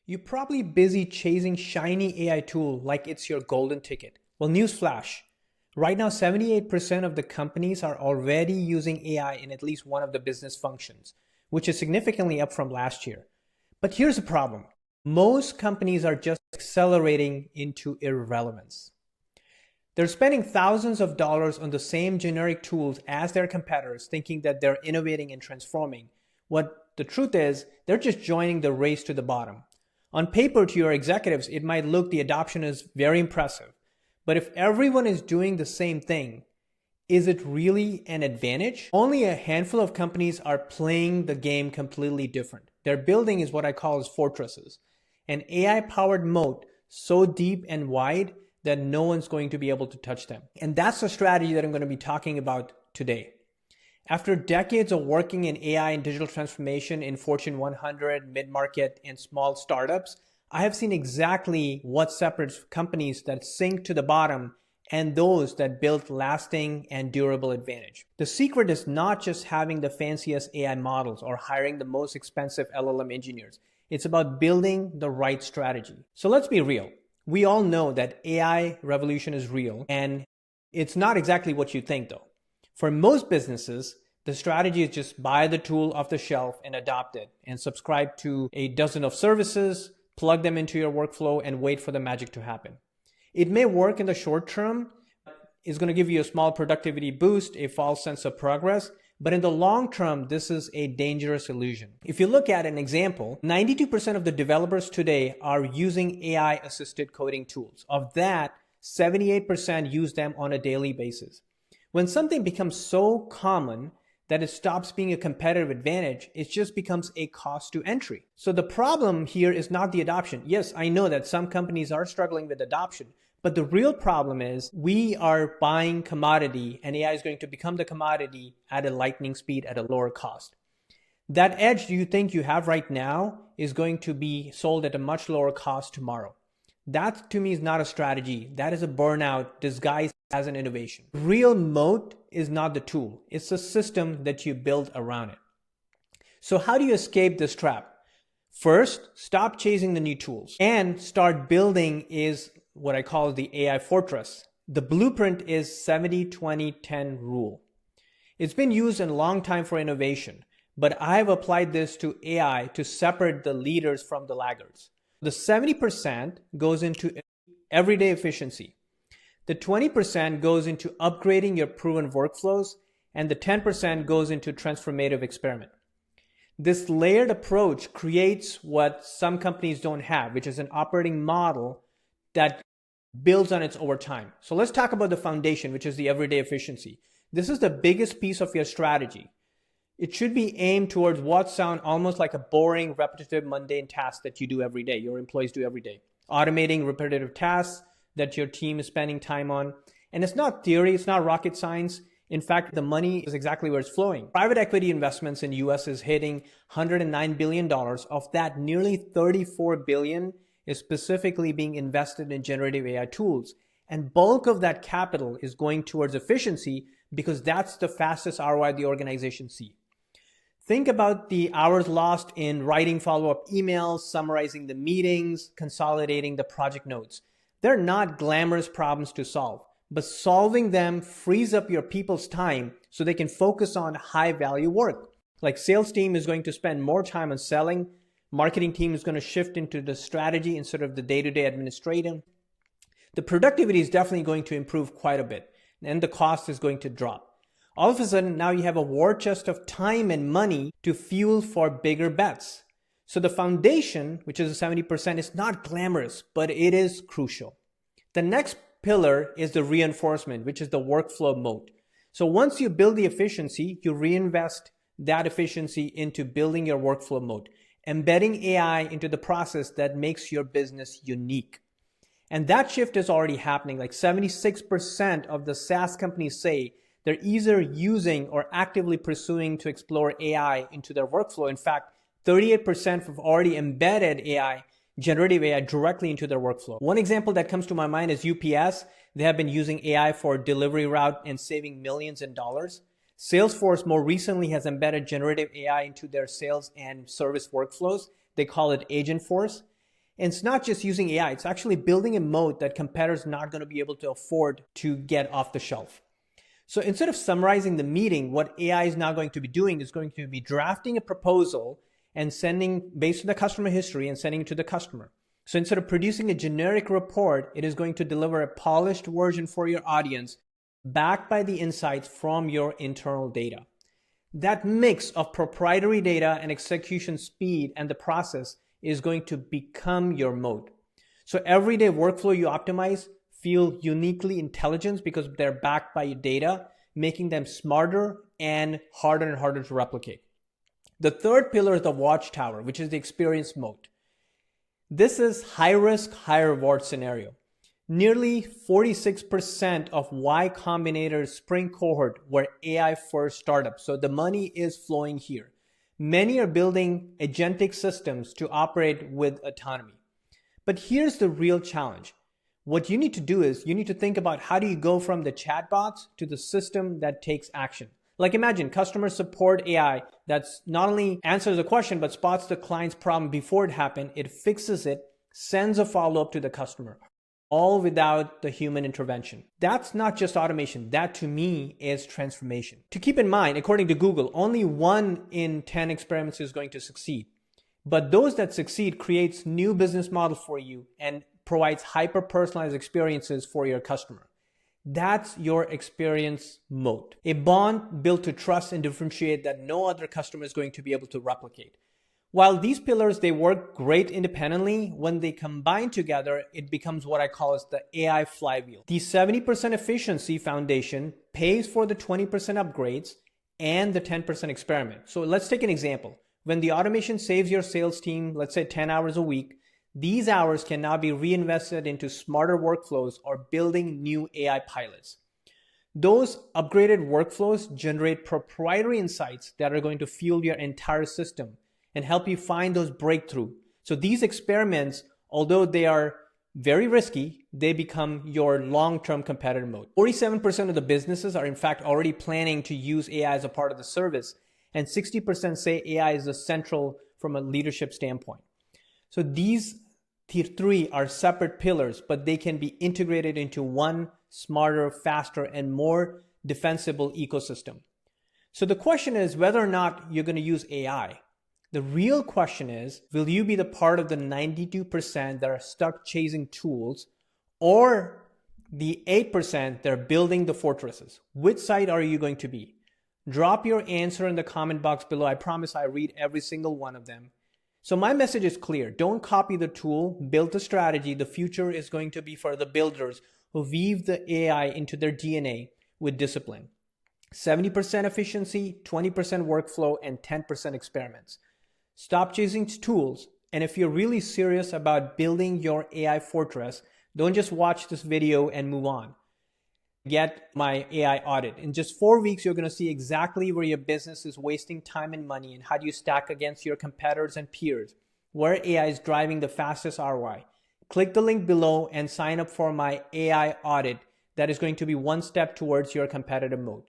You're probably busy chasing shiny AI tool like it's your golden ticket. Well, newsflash. Right now, 78% of the companies are already using AI in at least one of the business functions, which is significantly up from last year. But here's the problem. Most companies are just accelerating into irrelevance. They're spending thousands of dollars on the same generic tools as their competitors, thinking that they're innovating and transforming. What the truth is, they're just joining the race to the bottom. On paper, to your executives, it might look the adoption is very impressive. But if everyone is doing the same thing, is it really an advantage? Only a handful of companies are playing the game completely different. Their building is what I call as fortresses. An AI-powered moat so deep and wide that no one's going to be able to touch them. And that's the strategy that I'm going to be talking about today. After decades of working in AI and digital transformation in Fortune 100, mid-market, and small startups, I have seen exactly what separates companies that sink to the bottom and those that build lasting and durable advantage. The secret is not just having the fanciest AI models or hiring the most expensive LLM engineers. It's about building the right strategy. So let's be real. We all know that AI revolution is real, and it's not exactly what you think though. For most businesses, the strategy is just buy the tool off the shelf and adopt it and subscribe to a dozen of services, plug them into your workflow and wait for the magic to happen. It may work in the short term, it's going to give you a small productivity boost, a false sense of progress, but in the long term, this is a dangerous illusion. If you look at an example, 92% of the developers today are using AI-assisted coding tools. Of that, 78% use them on a daily basis. When something becomes so common that it stops being a competitive advantage, it just becomes a cost to entry. So the problem here is not the adoption. Yes, I know that some companies are struggling with adoption, but the real problem is we are buying commodity and AI is going to become the commodity at a lightning speed at a lower cost. That edge you think you have right now is going to be sold at a much lower cost tomorrow. That to me is not a strategy. That is a burnout disguised as an innovation. Real moat is not the tool. It's the system that you build around it. So how do you escape this trap? First, stop chasing the new tools and start building is what I call the AI fortress. The blueprint is 70-20-10 rule. It's been used in a long time for innovation, but I've applied this to AI to separate the leaders from the laggards. The 70% goes into everyday efficiency. The 20% goes into upgrading your proven workflows, and the 10% goes into transformative experiment. This layered approach creates what some companies don't have, which is an operating model that builds on its over time. So let's talk about the foundation, which is the everyday efficiency. This is the biggest piece of your strategy. It should be aimed towards what sound almost like a boring, repetitive, mundane task that you do every day, your employees do every day. Automating repetitive tasks that your team is spending time on. And it's not theory, it's not rocket science. In fact, the money is exactly where it's flowing. Private equity investments in the US is hitting $109 billion. Of that, nearly $34 billion is specifically being invested in generative AI tools. And bulk of that capital is going towards efficiency because that's the fastest ROI the organization sees. Think about the hours lost in writing follow-up emails, summarizing the meetings, consolidating the project notes. They're not glamorous problems to solve, but solving them frees up your people's time so they can focus on high-value work. Like sales team is going to spend more time on selling, marketing team is going to shift into the strategy instead of the day-to-day administrative. The productivity is definitely going to improve quite a bit, and the cost is going to drop. All of a sudden, now you have a war chest of time and money to fuel for bigger bets. So the foundation, which is 70%, is not glamorous, but it is crucial. The next pillar is the reinforcement, which is the workflow moat. So once you build the efficiency, you reinvest that efficiency into building your workflow moat, embedding AI into the process that makes your business unique. And that shift is already happening. Like 76% of the SaaS companies say they're either using or actively pursuing to explore AI into their workflow. In fact, 38% have already embedded AI, generative AI, directly into their workflow. One example that comes to my mind is UPS. They have been using AI for delivery route and saving millions in dollars. Salesforce more recently has embedded generative AI into their sales and service workflows. They call it Agentforce. And it's not just using AI, it's actually building a moat that competitors are not going to be able to afford to get off the shelf. So instead of summarizing the meeting, what AI is now going to be doing is going to be drafting a proposal and sending based on the customer history and sending it to the customer. So instead of producing a generic report, it is going to deliver a polished version for your audience backed by the insights from your internal data. That mix of proprietary data and execution speed and the process is going to become your moat. So everyday workflow you optimize feel uniquely intelligent because they're backed by your data, making them smarter and harder to replicate. The third pillar is the watchtower, which is the experience moat. This is high risk, high reward scenario. Nearly 46% of Y Combinator's spring cohort were AI first startups. So the money is flowing here. Many are building agentic systems to operate with autonomy. But here's the real challenge. What you need to do is you need to think about how do you go from the chatbots to the system that takes action. Like imagine customer support AI that's not only answers a question, but spots the client's problem before it happened. It fixes it, sends a follow-up to the customer, all without the human intervention. That's not just automation. That to me is transformation. To keep in mind, according to Google, only 1 in 10 experiments is going to succeed. But those that succeed creates new business models for you and provides hyper-personalized experiences for your customer. That's your experience moat. A bond built to trust and differentiate that no other customer is going to be able to replicate. While these pillars, they work great independently, when they combine together, it becomes what I call as the AI flywheel. The 70% efficiency foundation pays for the 20% upgrades and the 10% experiment. So let's take an example. When the automation saves your sales team, let's say 10 hours a week, these hours can now be reinvested into smarter workflows or building new AI pilots. Those upgraded workflows generate proprietary insights that are going to fuel your entire system and help you find those breakthroughs. So these experiments, although they are very risky, they become your long-term competitive moat. 47% of the businesses are in fact already planning to use AI as a part of the service, and 60% say AI is essential from a leadership standpoint. So these three are separate pillars, but they can be integrated into one smarter, faster, and more defensible ecosystem. So the question is whether or not you're going to use AI. The real question is, will you be the part of the 92% that are stuck chasing tools, or the 8% that are building the fortresses? Which side are you going to be? Drop your answer in the comment box below. I promise I read every single one of them. So my message is clear. Don't copy the tool, build the strategy. The future is going to be for the builders who weave the AI into their DNA with discipline. 70% efficiency, 20% workflow, and 10% experiments. Stop chasing tools. And if you're really serious about building your AI fortress, don't just watch this video and move on. Get my AI audit. In just 4 weeks, you're going to see exactly where your business is wasting time and money and how do you stack against your competitors and peers, where AI is driving the fastest ROI. Click the link below and sign up for my AI audit that is going to be one step towards your competitive moat.